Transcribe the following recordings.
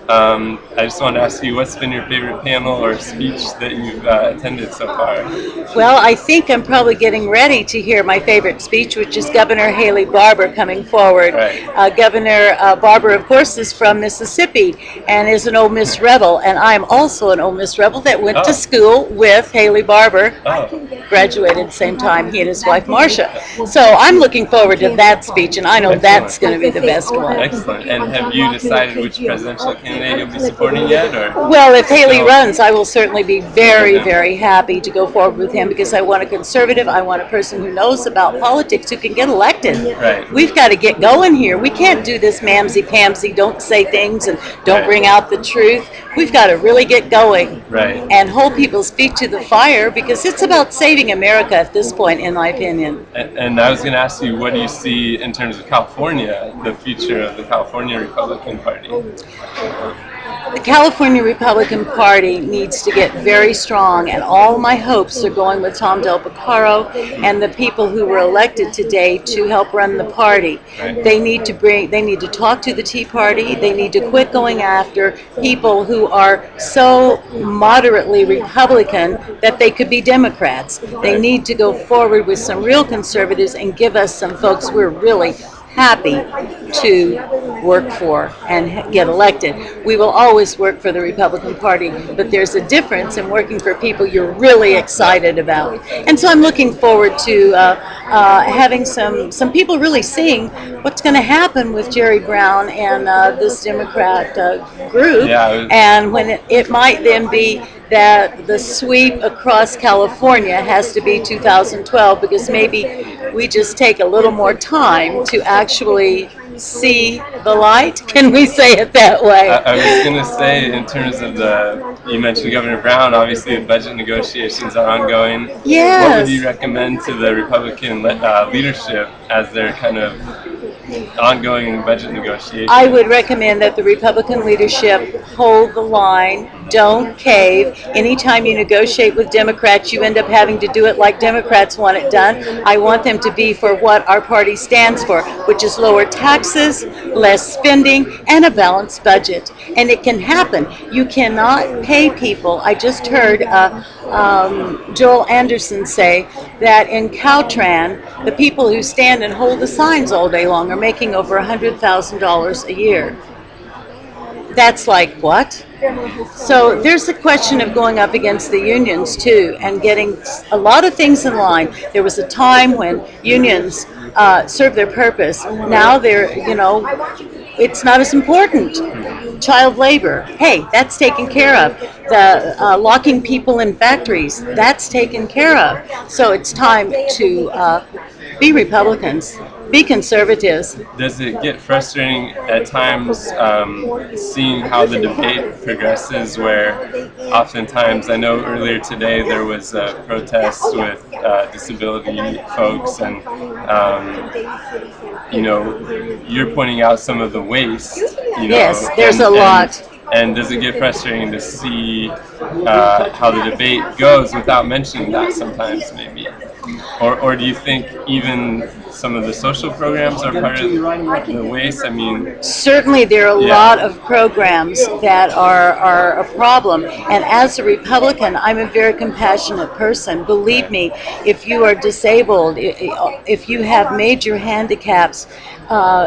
I just wanted to ask you, what's been your favorite panel or speech that you've attended so far? Well, I think I'm probably getting ready to hear my favorite speech, which is Governor Haley Barbour coming forward. Right. Governor Barbour, of course, is from Mississippi and is an Ole Miss rebel, and I'm also an Ole Miss rebel that went to Oh. school with Haley Barbour. Oh. Graduated at the same time, he and his wife Marcia. So I'm looking forward to that speech, and I know that's going to be the best one. Excellent. And have you decided which presidential candidate you'll be supporting yet, or? Well, if Haley No. runs, I will certainly be very, very happy to go forward with him because I want a conservative. I want a person who knows about politics who can get elected. Right. We've got to get going here. We can't do this mamsy-pamsy, don't say things and don't Right. bring out the truth. We've got to really get going Right. and hold people's feet to the fire because it's about saving America at this point, in my opinion. And I was going to ask you, what do you see in terms of California, the future of the California Republican Party? The California Republican Party needs to get very strong, and all my hopes are going with Tom Del Beccaro and the people who were elected today to help run the party. Right. They need to talk to the Tea Party. They need to quit going after people who are so moderately Republican that they could be Democrats. They need to go forward with some real conservatives and give us some folks we're really happy to work for and get elected. We will always work for the Republican Party, but there's a difference in working for people you're really excited about. And so I'm looking forward to having some people really seeing what's going to happen with Jerry Brown and this Democrat group, Yeah, and when it might then be that the sweep across California has to be 2012 because maybe we just take a little more time to actually see the light. Can we say it that way? I was going to say, in terms of you mentioned Governor Brown, obviously the budget negotiations are ongoing. Yes. What would you recommend to the Republican leadership as they're kind of ongoing budget negotiations? I would recommend that the Republican leadership hold the line, don't cave. Anytime you negotiate with Democrats, you end up having to do it like Democrats want it done. I want them to be for what our party stands for, which is lower taxes, less spending, and a balanced budget. And it can happen. You cannot pay people. I just heard Joel Anderson say that in Caltran, the people who stand and hold the signs all day long are making over $100,000 a year. That's like what? So there's the question of going up against the unions too and getting a lot of things in line. There was a time when unions served their purpose. Now it's not as important. Child labor, hey, that's taken care of. The locking people in factories, that's taken care of. So it's time to be Republicans, be conservatives. Does it get frustrating at times seeing how the debate progresses, where oftentimes, I know earlier today there was a protest with disability folks, and you're pointing out some of the waste. Yes, there's a lot. And does it get frustrating to see how the debate goes without mentioning that sometimes, maybe? Or do you think even some of the social programs are part of the waste? I mean, certainly there are a lot of programs that are a problem. And as a Republican, I'm a very compassionate person. Believe me, if you are disabled, if you have major handicaps,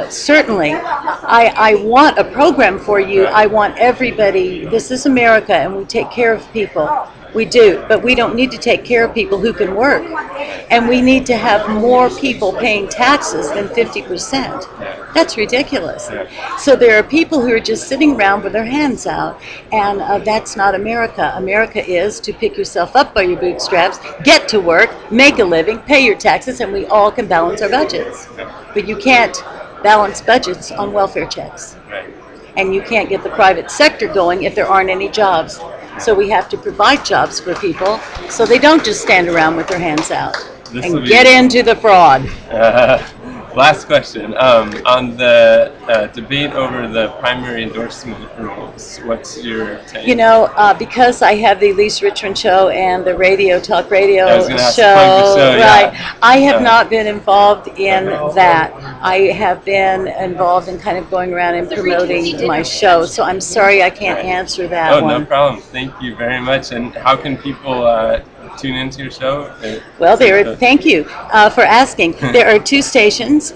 certainly, I want a program for you. I want everybody. This is America, and we take care of people. We do, but we don't need to take care of people who can work. And we need to have more people paying taxes than 50%. That's ridiculous. So there are people who are just sitting around with their hands out, and that's not America. America is to pick yourself up by your bootstraps, get to work, make a living, pay your taxes, and we all can balance our budgets. But you can't balance budgets on welfare checks. And you can't get the private sector going if there aren't any jobs. So we have to provide jobs for people so they don't just stand around with their hands out and get into the fraud. Last question. On the debate over the primary endorsement rules, what's your take? Because I have the Elise Richmond show and the talk radio I was gonna ask show, to plug the show, yeah. right? I have not been involved in that. I have been involved in kind of going around and promoting my show. So I'm sorry I can't answer that Oh, one. no problem. Thank you very much. And how can people tune into your show? Well, thank you for asking. There are 2 stations,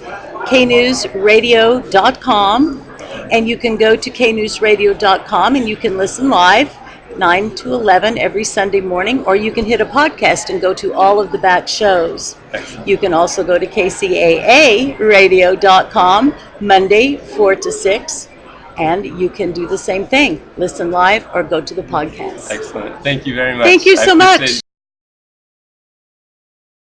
knewsradio.com, and you can go to knewsradio.com and you can listen live 9 to 11 every Sunday morning, or you can hit a podcast and go to all of the back shows. Excellent. You can also go to kcaaradio.com Monday 4 to 6. And you can do the same thing. Listen live or go to the podcast. Excellent. Thank you very much. Thank you so much.